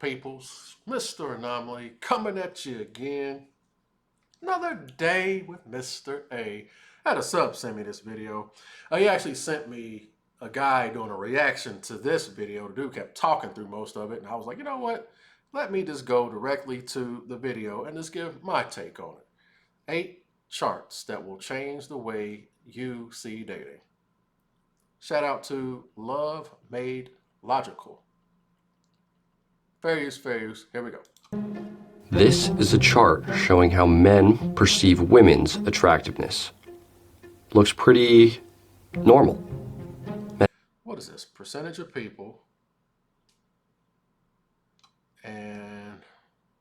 peoples? Mr. Anomaly coming at you again. Another day with Mr. A. I had a sub send me this video. He actually sent me a guy doing a reaction to this video. The dude kept talking through most of it, and I was like, you know what? Let me just go directly to the video and just give my take on it. 8 charts that will change the way you see dating. Shout out to Love Made Logical. Fair use, here we go. This is a chart showing how men perceive women's attractiveness. Looks pretty normal. What is this? Percentage of people. And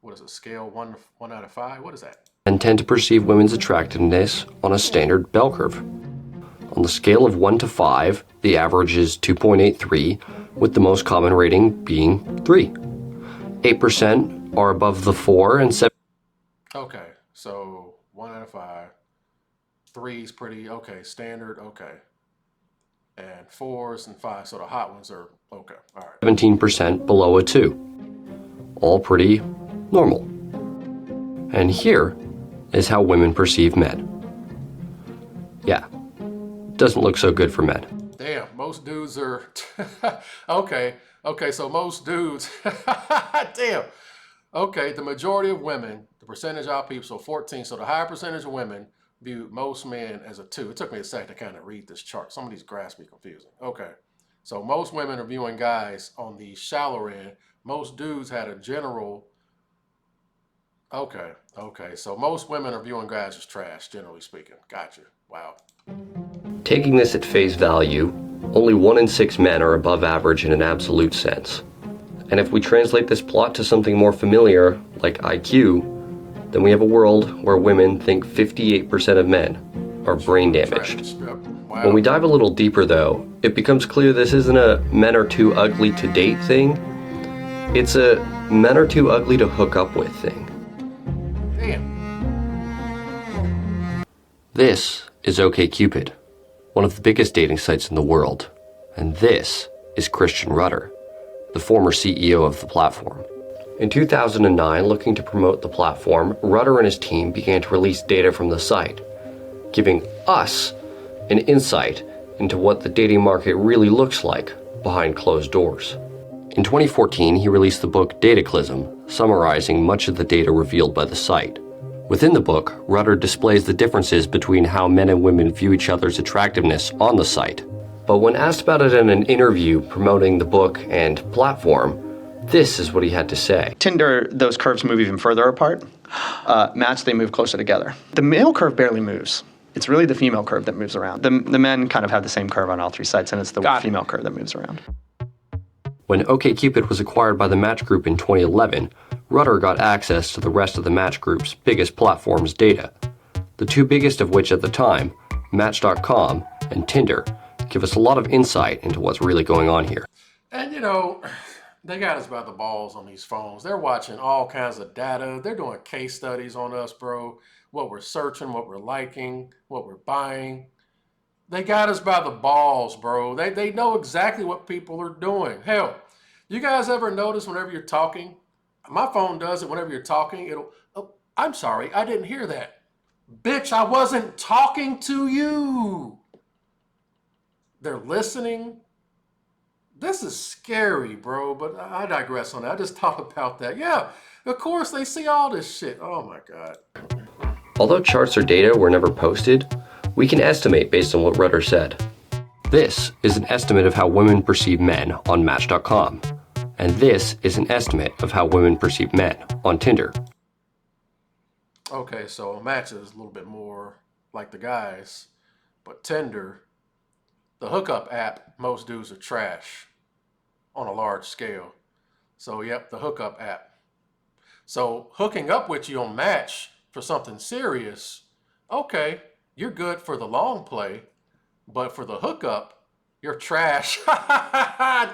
what is it? Scale 1 out of 5? What is that? Men tend to perceive women's attractiveness on a standard bell curve. On the scale of 1 to 5, the average is 2.83, with the most common rating being 3. 8% are above the 4 and 7. Okay, so 1 out of 5. 3 is pretty okay, standard, okay. And 4s and 5, so the hot ones are okay. All right. 17% below a 2. All pretty normal. And here is how women perceive men. Yeah, doesn't look so good for men. Damn, most dudes are okay, so most dudes damn. Okay, the majority of women, the percentage of people, so 14, so the higher percentage of women view most men as a 2. It took me a second to kind of read this chart. Some of these graphs be confusing. Okay, so most women are viewing guys on the shallower end. Most dudes had a general, okay, so most women are viewing guys as trash, generally speaking. Gotcha, wow. Taking this at face value, only 1 in 6 men are above average in an absolute sense. And if we translate this plot to something more familiar, like IQ, then we have a world where women think 58% of men are brain damaged. Wow. When we dive a little deeper though, it becomes clear this isn't a men are too ugly to date thing. It's a men are too ugly to hook up with thing. Damn. This is OkCupid, one of the biggest dating sites in the world. And this is Christian Rudder, the former CEO of the platform. In 2009, looking to promote the platform, Rudder and his team began to release data from the site, giving us an insight into what the dating market really looks like behind closed doors. In 2014, he released the book Dataclysm, summarizing much of the data revealed by the site. Within the book, Rudder displays the differences between how men and women view each other's attractiveness on the site. But when asked about it in an interview promoting the book and platform, this is what he had to say. Tinder, those curves move even further apart. Match, they move closer together. The male curve barely moves. It's really the female curve that moves around. The men kind of have the same curve on all 3 sites, and it's the female curve that moves around. When OkCupid was acquired by the Match Group in 2011, Rudder got access to the rest of the Match Group's biggest platform's data. The 2 biggest of which at the time, Match.com and Tinder, give us a lot of insight into what's really going on here. And you know, they got us by the balls on these phones. They're watching all kinds of data. They're doing case studies on us, bro. What we're searching, what we're liking, what we're buying. They got us by the balls, bro. They know exactly what people are doing. Hell, you guys ever notice whenever you're talking? My phone does it whenever you're talking. It'll, oh, I'm sorry, I didn't hear that. Bitch, I wasn't talking to you. They're listening. This is scary, bro, but I digress on that. I just thought about that. Yeah, of course, they see all this shit. Oh my God. Although charts or data were never posted, we can estimate based on what Rudder said. This is an estimate of how women perceive men on Match.com. And this is an estimate of how women perceive men on Tinder. Okay, so Match is a little bit more like the guys, but Tinder, the hookup app, most dudes are trash on a large scale. So yep, the hookup app. So hooking up with you on Match for something serious, okay, you're good for the long play, but for the hookup, you're trash.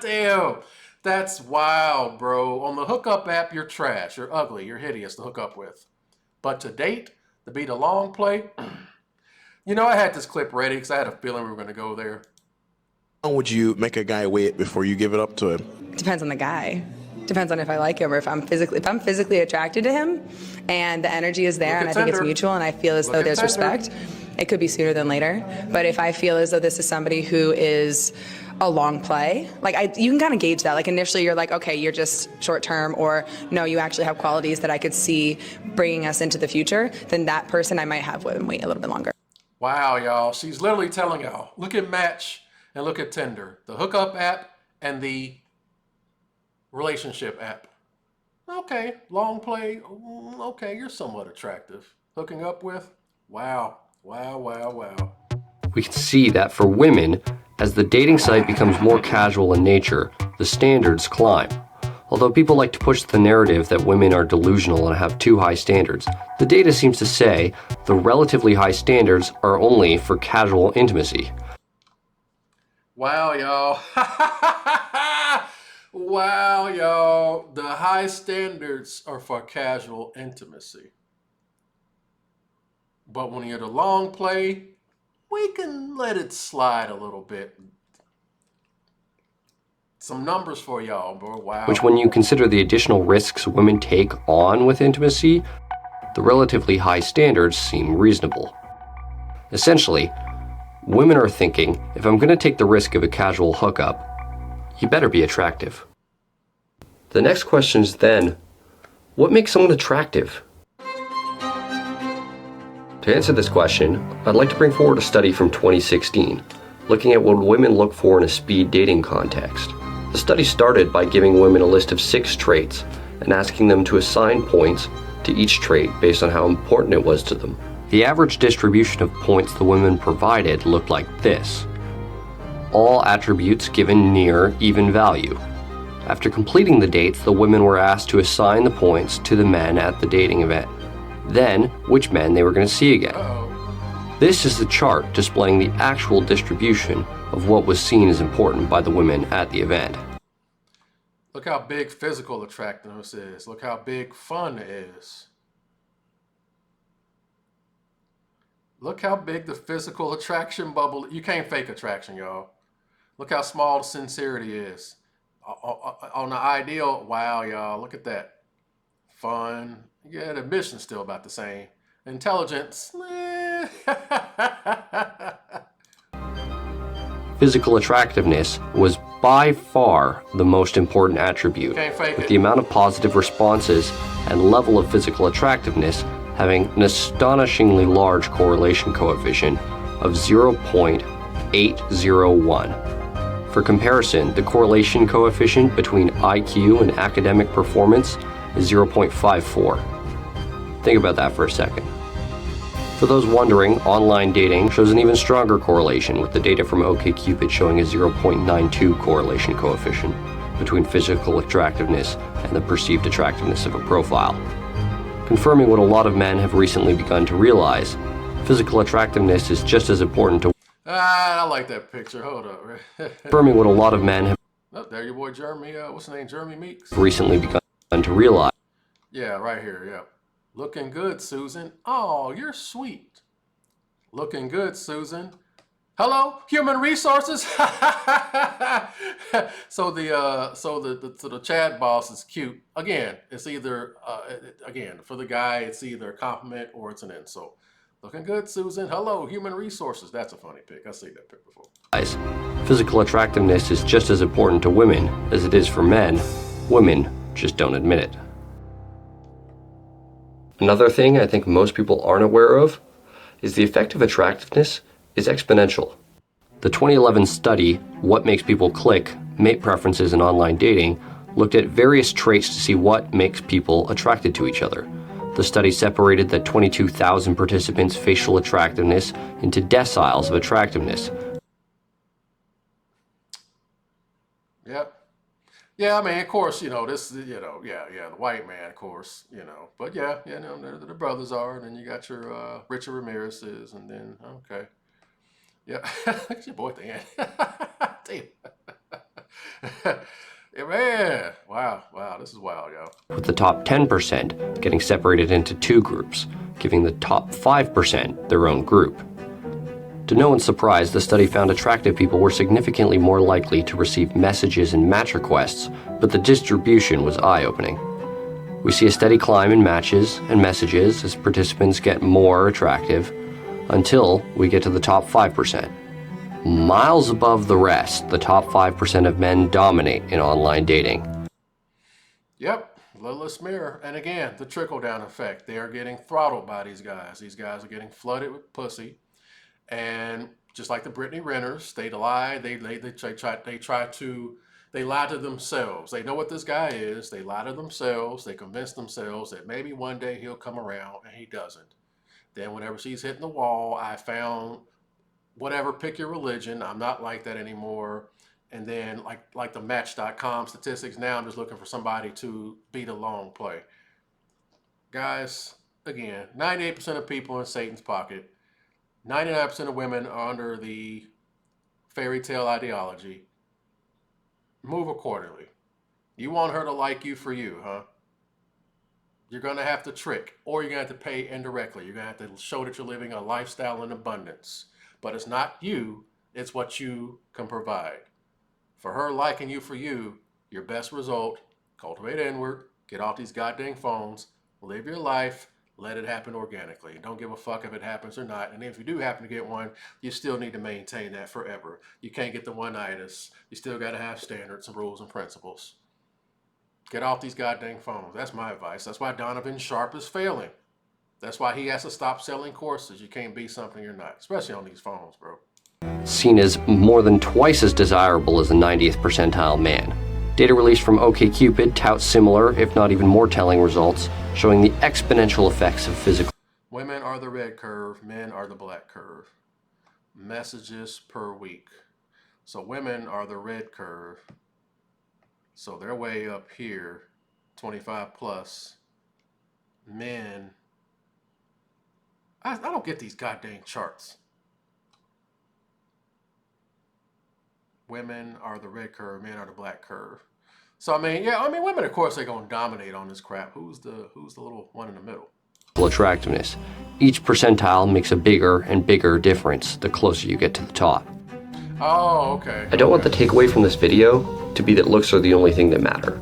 Damn, that's wild, bro. On the hookup app, you're trash, you're ugly, you're hideous to hook up with. But to date, to be the long play, you know, I had this clip ready because I had a feeling we were going to go there. How long would you make a guy wait before you give it up to him? Depends on the guy. Depends on if I like him or if I'm physically attracted to him and the energy is there Look and at I think it's Tinder. mutual and I feel as Look though at there's Tinder. respect, it could be sooner than later. But if I feel as though this is somebody who is a long play, like you can kind of gauge that. Like initially you're like, okay, you're just short term, or no, you actually have qualities that I could see bringing us into the future, then that person I might have with him wait a little bit longer. Wow, y'all. She's literally telling y'all, look at Match and look at Tinder, the hookup app and the relationship app. Okay, long play. Okay, you're somewhat attractive. Hooking up with? Wow, wow, wow, wow. We can see that for women, as the dating site becomes more casual in nature, the standards climb. Although people like to push the narrative that women are delusional and have too high standards, the data seems to say the relatively high standards are only for casual intimacy. Wow, y'all. Wow, y'all. The high standards are for casual intimacy. But when you're the long play, we can let it slide a little bit. Some numbers for y'all, bro. Wow. Which, when you consider the additional risks women take on with intimacy, the relatively high standards seem reasonable. Essentially, women are thinking, if I'm going to take the risk of a casual hookup, you better be attractive. The next question is then, what makes someone attractive? To answer this question, I'd like to bring forward a study from 2016, looking at what women look for in a speed dating context. The study started by giving women a list of 6 traits and asking them to assign points to each trait based on how important it was to them. The average distribution of points the women provided looked like this. All attributes given near even value. After completing the dates, the women were asked to assign the points to the men at the dating event. Then, which men they were going to see again. Uh-oh. This is the chart displaying the actual distribution of what was seen as important by the women at the event. Look how big physical attractiveness is. Look how big fun is. Look how big the physical attraction bubble. You can't fake attraction, y'all. Look how small the sincerity is. On the ideal, wow, y'all, look at that. Fun. Yeah, the mission's still about the same. Intelligence. Physical attractiveness was by far the most important attribute, Can't fake with it. the amount of positive responses and level of physical attractiveness having an astonishingly large correlation coefficient of 0.801. For comparison, the correlation coefficient between IQ and academic performance is 0.54. Think about that for a second. For those wondering, online dating shows an even stronger correlation, with the data from OkCupid showing a 0.92 correlation coefficient between physical attractiveness and the perceived attractiveness of a profile. Confirming what a lot of men have recently begun to realize, physical attractiveness is just as important to I like that picture. Hold up. confirming what a lot of men have Oh, there your boy Jeremy. What's his name? Jeremy Meeks? recently begun to realize. Yeah, right here. Yeah. Looking good, Susan. Oh, you're sweet. Looking good, Susan. Hello, human resources. So the chat boss is cute. Again, it's either again for the guy, it's either a compliment or it's an insult. Looking good, Susan. Hello, human resources. That's a funny pic. I've seen that pic before. Physical attractiveness is just as important to women as it is for men. Women just don't admit it. Another thing I think most people aren't aware of is the effect of attractiveness is exponential. The 2011 study, What Makes People Click, Mate Preferences in Online Dating, looked at various traits to see what makes people attracted to each other. The study separated the 22,000 participants' facial attractiveness into deciles of attractiveness. Yep. Yeah, I mean, of course, the white man, of course, but yeah, the brothers are, and then you got your Richard Ramirez's, and then, okay. Yeah, it's your boy at the end. Damn. Yeah, man, wow, this is wild, y'all. With the top 10% getting separated into 2 groups, giving the top 5% their own group. To no one's surprise, the study found attractive people were significantly more likely to receive messages and match requests, but the distribution was eye-opening. We see a steady climb in matches and messages as participants get more attractive, until we get to the top 5%. Miles above the rest, the top 5% of men dominate in online dating. Yep, Lilith's mirror. And again, the trickle-down effect. They are getting throttled by these guys. These guys are getting flooded with pussy. And just like the Brittany Renters, they lie, they lie to themselves. They know what this guy is. They lie to themselves. They convince themselves that maybe one day he'll come around, and he doesn't. Then whenever she's hitting the wall, I found whatever, pick your religion. I'm not like that anymore. And then like the Match.com statistics, now I'm just looking for somebody to beat a long play. Guys, again, 98% of people in Satan's pocket. 99% of women are under the fairy tale ideology. Move accordingly. You want her to like you for you, huh? You're going to have to trick, or you're going to have to pay indirectly. You're going to have to show that you're living a lifestyle in abundance. But it's not you, it's what you can provide. For her liking you for you, your best result, cultivate inward, get off these goddamn phones, live your life, let it happen organically. Don't give a fuck if it happens or not. And if you do happen to get one, you still need to maintain that forever. You can't get the one-itis. You still got to have standards and rules and principles. Get off these goddamn phones. That's my advice. That's why Donovan Sharp is failing. That's why he has to stop selling courses. You can't be something you're not, especially on these phones, bro. Seen as more than twice as desirable as the 90th percentile man. Data released from OkCupid touts similar, if not even more telling results, showing the exponential effects of physical. Women are the red curve, men are the black curve. Messages per week. So women are the red curve. So they're way up here, 25 plus. Men, I don't get these goddamn charts. Women are the red curve, men are the black curve. So I mean, women, of course, they're gonna dominate on this crap. Who's the little one in the middle? Attractiveness. Each percentile makes a bigger and bigger difference the closer you get to the top. Oh, okay. I don't want the takeaway from this video to be that looks are the only thing that matter,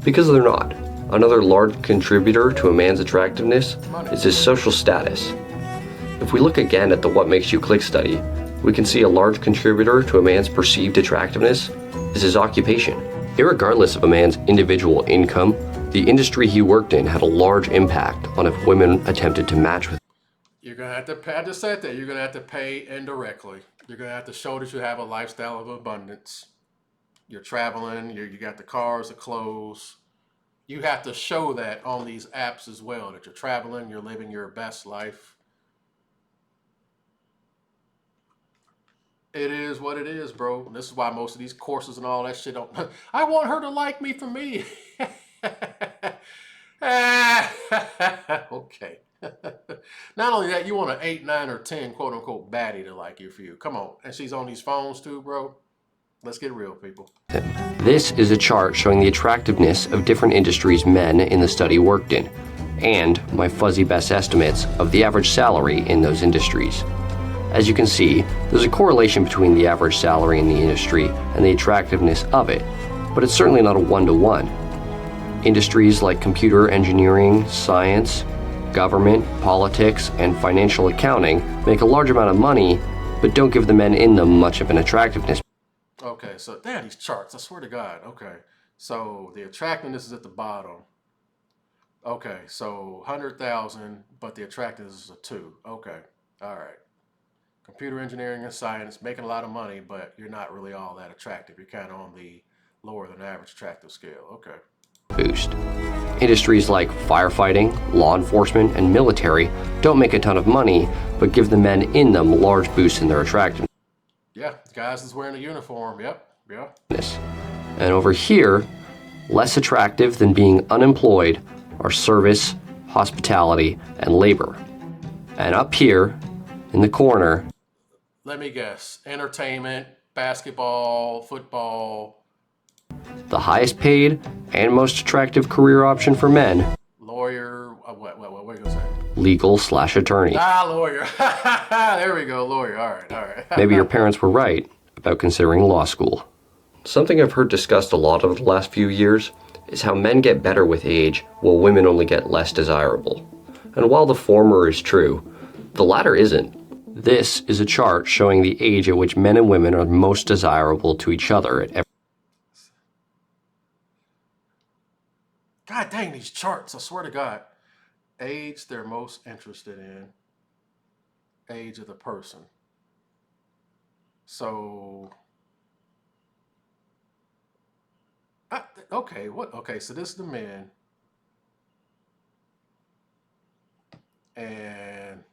because they're not. Another large contributor to a man's attractiveness is his social status. If we look again at the What Makes You Click study, we can see a large contributor to a man's perceived attractiveness is his occupation. Irregardless of a man's individual income, the industry he worked in had a large impact on if women attempted to match with him. You're gonna have to pay, I just said that, you're gonna have to pay indirectly. You're gonna have to show that you have a lifestyle of abundance. You're traveling, you got the cars, the clothes. You have to show that on these apps as well, that you're traveling, you're living your best life. It is what it is, bro. This is why most of these courses and all that shit don't. I want her to like me for me. Okay. Not only that, you want an 8, 9, or 10 quote unquote baddie to like you for you. Come on. And she's on these phones too, bro. Let's get real, people. This is a chart showing the attractiveness of different industries men in the study worked in, and my fuzzy best estimates of the average salary in those industries. As you can see, there's a correlation between the average salary in the industry and the attractiveness of it, but it's certainly not a one-to-one. Industries like computer engineering, science, government, politics, and financial accounting make a large amount of money, but don't give the men in them much of an attractiveness. Okay, so damn these charts, I swear to God. Okay, so the attractiveness is at the bottom. Okay, so 100,000, but the attractiveness is a 2. Okay, all right. Computer engineering and science, making a lot of money, but you're not really all that attractive. You're kind of on the lower than average attractive scale. Okay. Boost. Industries like firefighting, law enforcement, and military don't make a ton of money, but give the men in them large boosts in their attractiveness. Yeah, guys is wearing a uniform. Yep, yeah. And over here, less attractive than being unemployed are service, hospitality, and labor. And up here, in the corner, let me guess, entertainment, basketball, football. The highest paid and most attractive career option for men. Lawyer, what are you gonna say? legal/attorney. Lawyer. There we go, lawyer. All right. Maybe your parents were right about considering law school. Something I've heard discussed a lot over the last few years is how men get better with age while women only get less desirable. And while the former is true, the latter isn't. This is a chart showing the age at which men and women are most desirable to each other at every. God dang, these charts, I swear to God. Age they're most interested in. Age of the person. So, okay, okay, so this is the men. And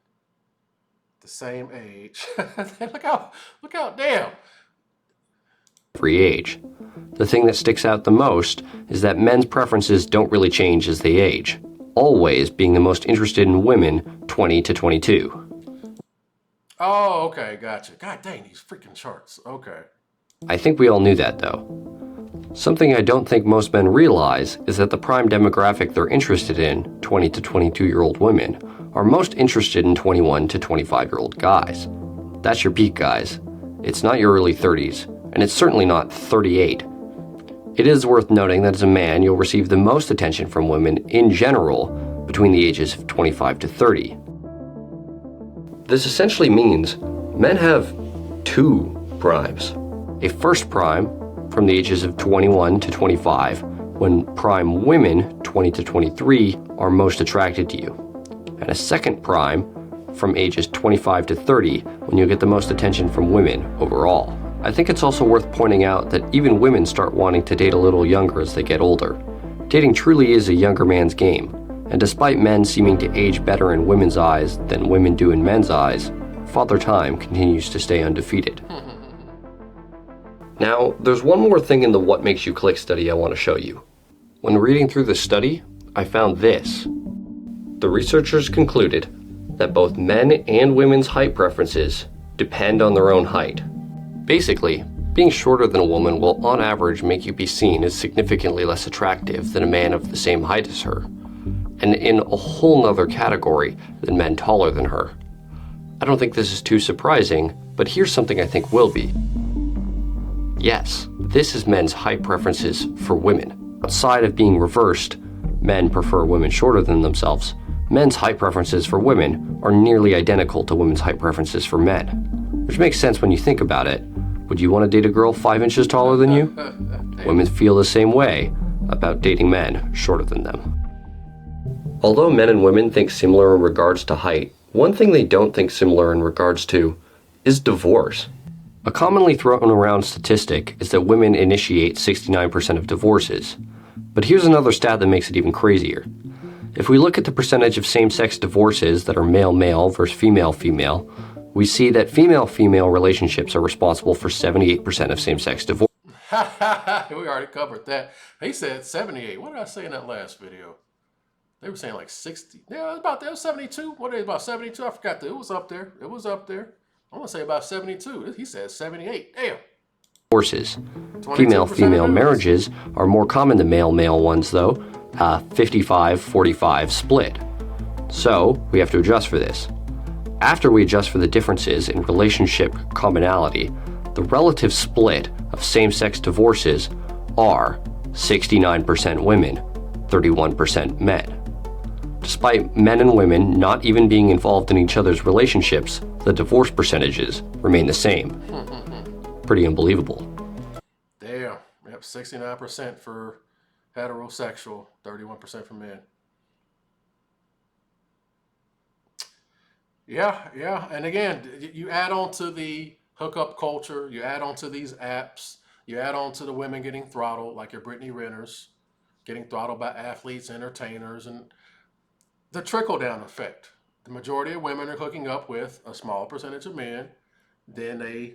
the same age. look out, damn. Every age. The thing that sticks out the most is that men's preferences don't really change as they age, always being the most interested in women 20 to 22. Oh, okay, gotcha. God dang, these freaking charts. Okay. I think we all knew that, though. Something I don't think most men realize is that the prime demographic they're interested in, 20 to 22-year-old women, are most interested in 21 to 25-year-old guys. That's your peak, guys. It's not your early 30s, and it's certainly not 38. It is worth noting that as a man, you'll receive the most attention from women in general between the ages of 25 to 30. This essentially means men have two primes. A first prime from the ages of 21 to 25, when prime women, 20 to 23, are most attracted to you. And a second prime from ages 25 to 30, when you get the most attention from women overall. I think it's also worth pointing out that even women start wanting to date a little younger as they get older. Dating truly is a younger man's game, and despite men seeming to age better in women's eyes than women do in men's eyes, Father Time continues to stay undefeated. Now, there's one more thing in the What Makes You Click study I want to show you. When reading through the study, I found this. The researchers concluded that both men and women's height preferences depend on their own height. Basically, being shorter than a woman will on average make you be seen as significantly less attractive than a man of the same height as her, and in a whole nother category than men taller than her. I don't think this is too surprising, but here's something I think will be. Yes, this is men's height preferences for women. Outside of being reversed, men prefer women shorter than themselves, men's height preferences for women are nearly identical to women's height preferences for men. Which makes sense when you think about it. Would you want to date a girl 5 inches taller than you? Women feel the same way about dating men shorter than them. Although men and women think similar in regards to height, one thing they don't think similar in regards to is divorce. A commonly thrown around statistic is that women initiate 69% of divorces. But here's another stat that makes it even crazier. If we look at the percentage of same-sex divorces that are male-male versus female-female, we see that female-female relationships are responsible for 78% of same-sex divorce. We already covered that. He said 78. What did I say in that last video? They were saying like 60. Yeah, it was 72. What is it, about 72? I forgot that. It was up there. I want to say about 72. He said 78. Damn. Divorces. Female-female marriages are more common than male-male ones, though. 55-45 split. So, we have to adjust for this. After we adjust for the differences in relationship commonality, the relative split of same-sex divorces are 69% women, 31% men. Despite men and women not even being involved in each other's relationships, the divorce percentages remain the same. Pretty unbelievable. Damn. Yep, 69% for heterosexual, 31% for men. Yeah. And again, you add on to the hookup culture, you add on to these apps, you add on to the women getting throttled, like your Brittany Renners, getting throttled by athletes, entertainers, and the trickle-down effect. The majority of women are hooking up with a small percentage of men, then they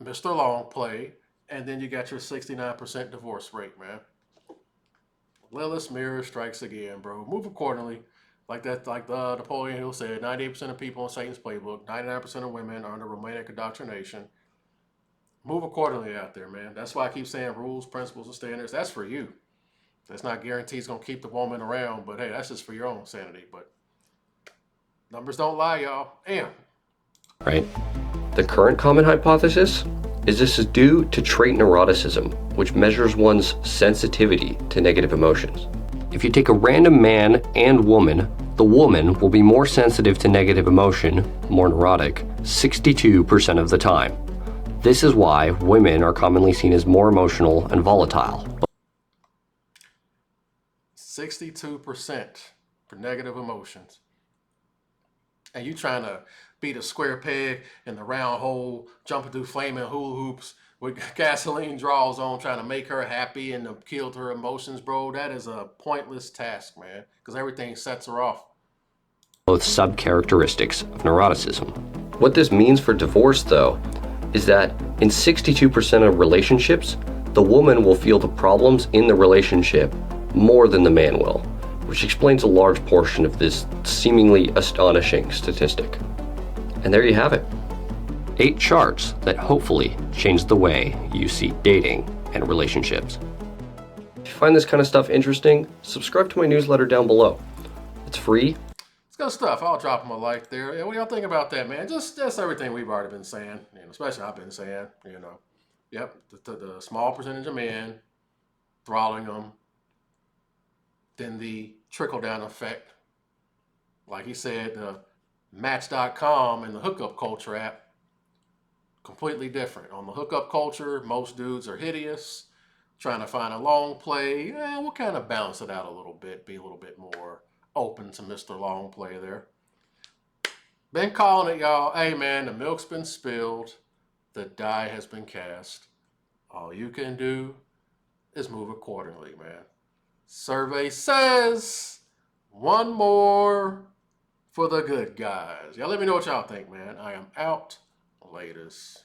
Mr. Long play, and then you got your 69% divorce rate, man. Lilith's mirror strikes again, bro. Move accordingly. Like Napoleon Hill said, 98% of people in Satan's playbook, 99% of women are under romantic indoctrination. Move accordingly out there, man. That's why I keep saying rules, principles, and standards. That's for you. That's not guaranteed it's going to keep the woman around, but hey, that's just for your own sanity. But Numbers don't lie, y'all. Damn. right? The current common hypothesis is this is due to trait neuroticism, which measures one's sensitivity to negative emotions. If you take a random man and woman, the woman will be more sensitive to negative emotion, more neurotic, 62% of the time. This is why women are commonly seen as more emotional and volatile. 62% for negative emotions. And you trying to be the square peg in the round hole, jumping through flaming hula hoops with gasoline draws on, trying to make her happy and to kill her emotions, bro. That is a pointless task, man, because everything sets her off. Both subcharacteristics of neuroticism. What this means for divorce, though, is that in 62% of relationships, the woman will feel the problems in the relationship more than the man will, which explains a large portion of this seemingly astonishing statistic. And there you have it. 8 charts that hopefully change the way you see dating and relationships. If you find this kind of stuff interesting, subscribe to my newsletter down below. It's free. It's good stuff. I'll drop them a like there. Yeah, what do y'all think about that, man? Just everything we've already been saying, especially I've been saying, Yep, the small percentage of men throttling them, then the trickle-down effect. Like he said, the Match.com and the hookup culture app, completely different. On the hookup culture, most dudes are hideous, trying to find a long play. We'll kind of balance it out a little bit, be a little bit more open to Mr. Long Play there. Been calling it, y'all. Hey, man, the milk's been spilled. The die has been cast. All you can do is move accordingly, man. Survey says 1 more for the good guys. Y'all let me know what y'all think, man. I am out. Latest.